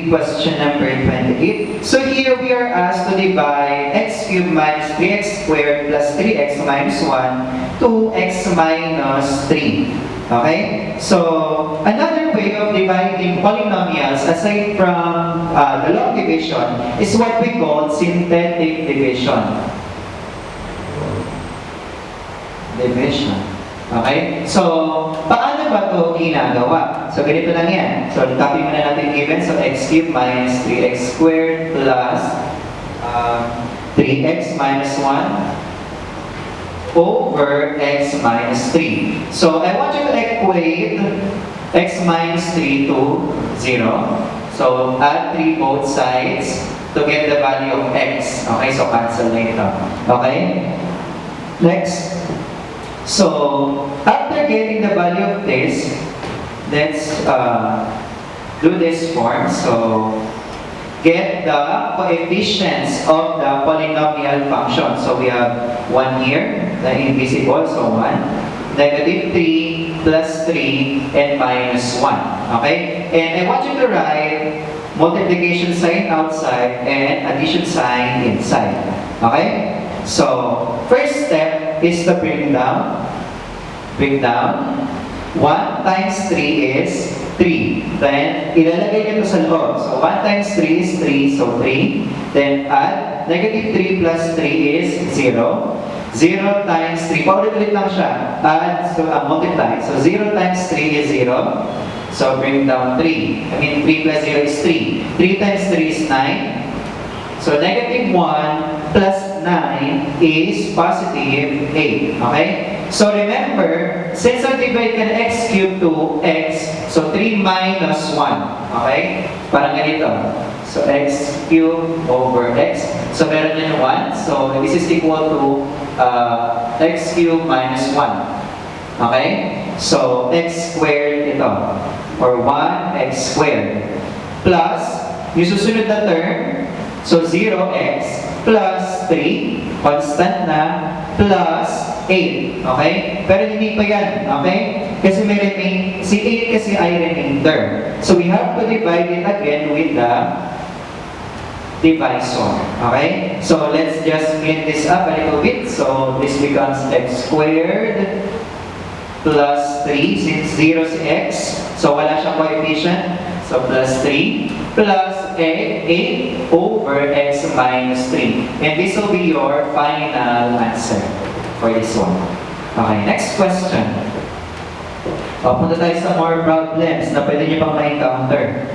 read question number 28. So here we are asked to divide x cubed minus 3x squared plus 3x minus 1 to x minus 3. Okay? So, another way of dividing polynomials aside from the long division is what we call synthetic division. Okay? So, paano ba ito ginagawa? So, ganito lang yan. So, copy muna natin given. So, x cubed minus 3x squared plus 3x minus 1 over x minus 3. So, I want you to equate x minus 3 to 0. So, add 3 both sides to get the value of x. Okay? So, cancel na ito. Okay? Next. So, after getting the value of this, let's do this form. So, get the coefficients of the polynomial function. So, we have 1 here, the invisible, so 1, negative 3, plus 3, and minus 1. Okay? And I want you to write multiplication sign outside and addition sign inside. Okay? So, first step is to bring down. 1 times 3 is 3. Then, ilalagay nyo ito sa loob. So, 1 times 3 is 3. So, 3. Then, add negative 3 plus 3 is 0. 0 times 3. Paulit-ulit lang siya. Add, so multiply. So, 0 times 3 is 0. So, bring down 3. I mean, 3 plus 0 is 3. 3 times 3 is 9. So, negative 1 plus 9 is positive 8. Okay? So, remember, since I divide an x cubed to x, so 3 minus 1. Okay? Parang ganito. So, x cubed over x. So, meron yan 1. So, this is equal to x cubed minus 1. Okay? So, x squared ito. Or 1x squared. Plus, yung susunod na term, so 0x plus 3, constant na, plus 8. Okay? Pero hindi pa yan. Okay? Kasi may remain, si 8 kasi ay remainder. So we have to divide it again with the divisor. Okay? So let's just clean this up a little bit. So this becomes x squared plus 3 since 0 si x. So wala siyang coefficient. So plus 3 plus 8 over x minus 3. And this will be your final answer for this one. Okay, next question. Punta tayo sa more problems na pwede nyo pang ma-encounter.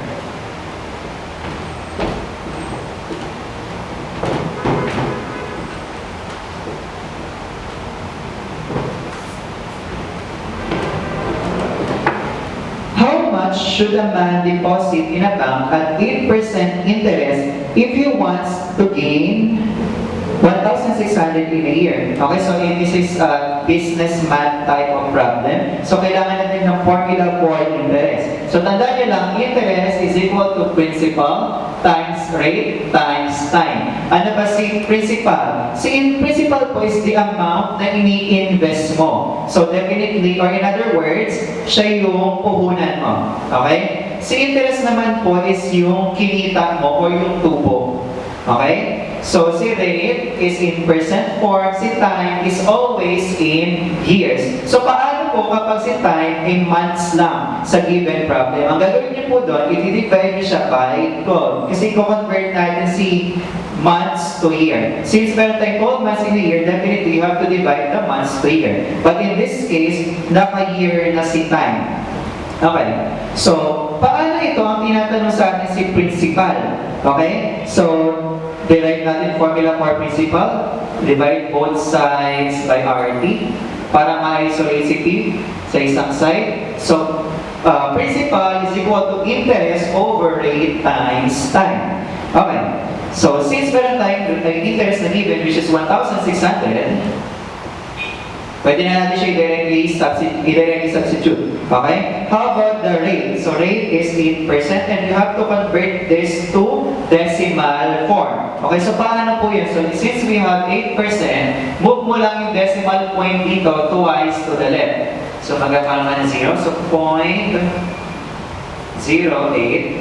Should a man deposit in a bank at 8% interest if he wants to gain 1,600 in a year? Okay, so this is a businessman type of problem. So kailangan natin ng formula for interest. So tandaan nyo lang, interest is equal to principal times rate times time. Ano ba si principal? Si principal po is the amount na ini-invest mo. So definitely, or in other words, siya yung puhunan mo. Okay? Si interest naman po is yung kinita mo or yung tubo. Okay? So si rate is in percent form, si time is always in years. So paano po kapag si time ay months lang sa given problem? Ang gagawin niyo po doon, i-divide niyo siya by 12. Kasi i-convert natin si months to year. Since meron tayong 12 months in a year, definitely you have to divide the months to year. But in this case, naka-year na si time. Okay. So, paano ito ang tinatanong sa atin si principal? Okay? So, derive natin formula for principal. Divide both sides by RT para ma-isolate si P sa isang side. So, principal is equal to interest over rate times time. Okay. So, since meron tayong interest na given, which is 1,600, pwede na natin siya i-directly substitute. Okay? How about the rate? So, rate is 8% and you have to convert this to decimal form. Okay, so paano po yun? So, since we have 8%, move mo lang yung decimal point dito twice to the left. So, magkakaroon ng 0. So, 0.08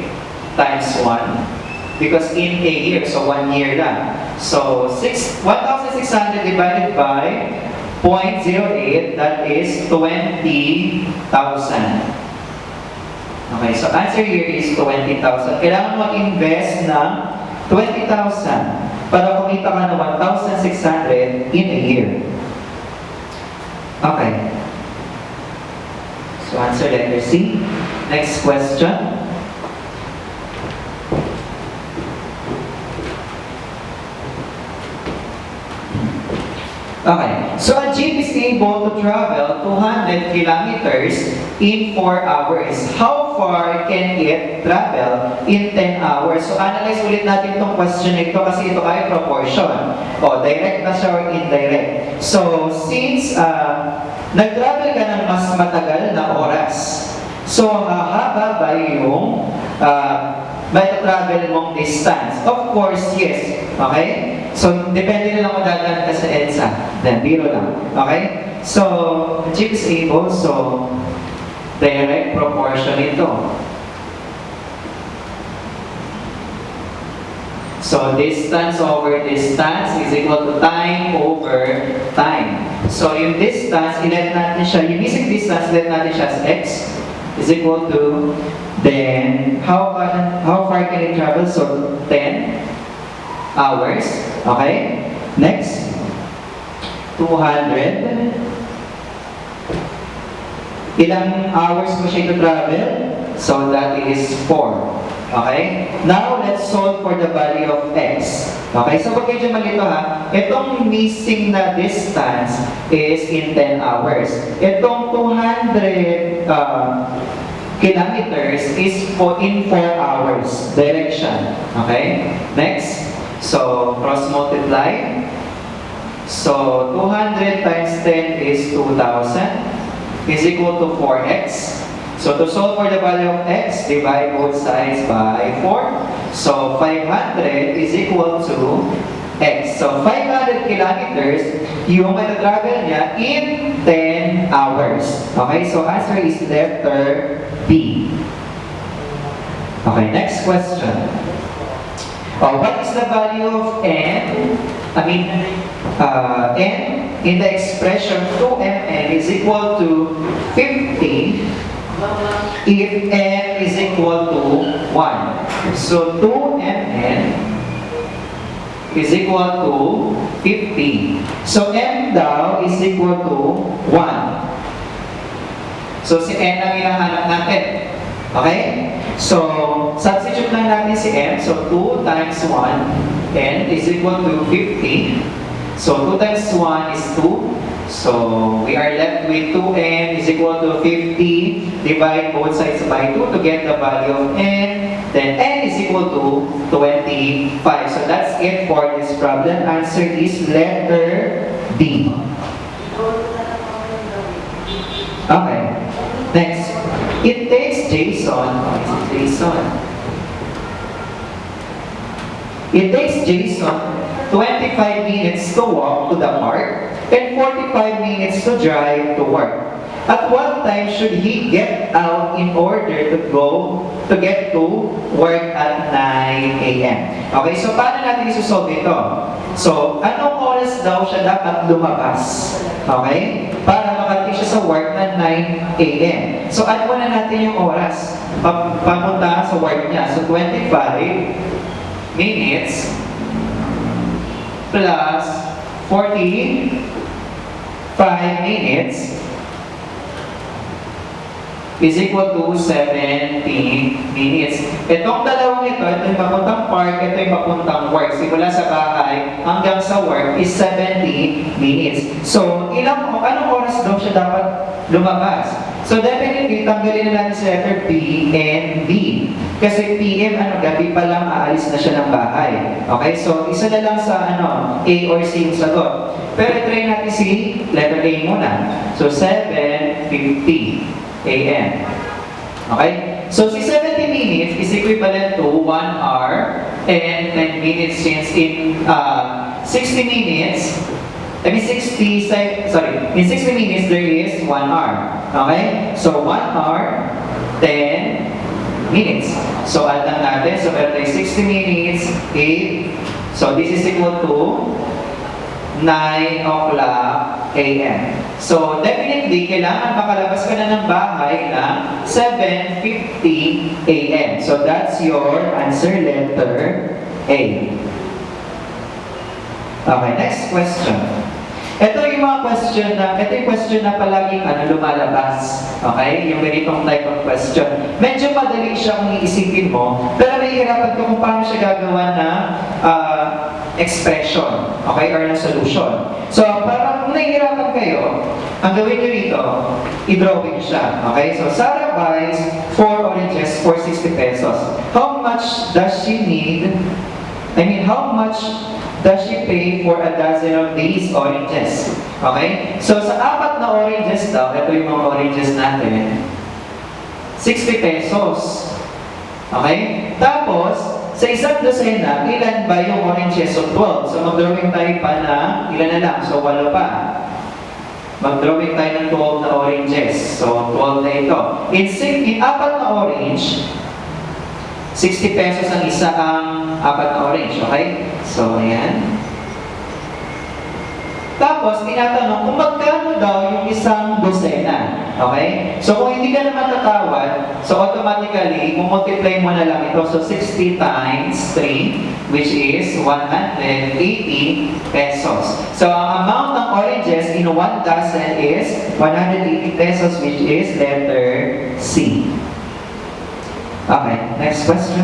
times 1. Because in a year, so 1 year lang. So 1,600 divided by 0.08, that is 20,000. Okay, so answer here is 20,000. Kailangan mo mag-invest ng 20,000 para kumita ka ng 1,600 in a year. Okay. So answer letter C. Next question. Okay, so a jeep is able to travel 200 kilometers in 4 hours. How far can it travel in 10 hours? So analyze ulit natin itong question nito kasi ito ay proportion. O, direct na siya or indirect. So, since nag-travel ka ng mas matagal na oras, so haba ba yung may travel mong distance? Of course, yes. Okay? So, depende na lang kung dadaan ka sa EDSA. Then, biro lang. Okay? So, jeep is able, so, direct proportion ito. So, distance over distance is equal to time over time. So, yung distance, ilet natin siya, yung missing distance, ilet natin siya as x is equal to, then, how far can it travel? So, 10 hours. Okay? Next, 200. Ilang hours mo siya to travel? So, that is 4. Okay? Now, let's solve for the value of x. Okay? So, pag medyo malito ha, itong missing na distance is in 10 hours. Itong 200 kilometers is in 4 hours. Direction. Okay? Next. So, cross-multiply. So, 200 times 10 is 2,000 is equal to 4x. So, to solve for the value of x, divide both sides by 4. So, 500 is equal to x. So, 500 kilometers, yung matatravel niya in 10 hours. Okay? So, answer is letter B. Okay, next question. What is the value of n? N in the expression 2mn is equal to 50 if n is equal to 1. So 2mn is equal to 50. So m daw is equal to 1. So si n ang hinahanap natin. Okay? So, substitute lang natin si m. So, 2 times 1, n is equal to 50. So, 2 times 1 is 2. So, we are left with 2n is equal to 50. Divide both sides by 2 to get the value of n. Then, n is equal to 25. So, that's it for this problem. Answer is letter D. Okay. Next. It takes Jason. It takes Jason 25 minutes to walk to the park and 45 minutes to drive to work. At what time should he get out in order to get to work at 9 a.m.? Okay, so paano natin isusolve ito? So, anong oras daw siya dapat lumabas? Okay? Para makarating siya sa work na 9 a.m. So, add muna natin yung oras papunta sa work niya. So, 25 minutes plus 45 minutes is equal to 70 minutes. Itong dalawang ito yung papuntang park, ito yung papuntang work. Simula sa bahay hanggang sa work is 70 minutes. So, anong oras daw siya dapat lumabas? So, definitely, tanggalin na natin sa letter P and B. Kasi PM, gabi pa lang aalis na siya ng bahay. Okay? So, isa na lang sa A or C yung sagot. Pero try natin si letter A muna. So, 7:50 a.m. Okay? So, si 70 minutes is equivalent to 1 hour and 10 minutes since in 60 minutes, in 60 minutes there is 1 hour. Okay? So, 1 hour, 10 minutes. So add lang natin. So meron tayo 60 minutes, 8. So this is equal to 9 o'clock a.m. So definitely, kailangan makalabas ka na ng bahay na 7:50 a.m. So that's your answer, letter A. Okay, next question. Ito yung mga question na palaging lumalabas. Okay? Yung ganitong type of question. Medyo madali siyang iisipin mo, pero nahihirapan ka kung paano siya gagawa na expression. Okay? Or na solution. So, parang kung nahihirapan kayo, ang gawin nyo rito, i-drawing siya. Okay? So, Sarah buys 4 oranges for 60 pesos. How much does she need? How much does she pay for a dozen of these oranges? Okay? So, sa 4 na oranges daw, ito yung mga oranges natin, 60 pesos. Okay? Tapos, sa isang dosena, ilan ba yung oranges? So, 12. So, mag-drawing tayo pa na, ilan na lang? So, 8 pa. Mag-drawing tayo ng 12 na oranges. So, 12 na ito. In 4 na orange, 60 pesos ang isa ang 4 na orange, okay? So, ayan. Tapos, tinatanong kung magkano daw yung isang dosena. Okay? So, kung hindi ka naman tatawad, so automatically, multiply mo na lang ito. So, 60 times 3, which is 180 pesos. So, ang amount ng oranges in 1 dozen is 180 pesos, which is letter C. Okay, next question.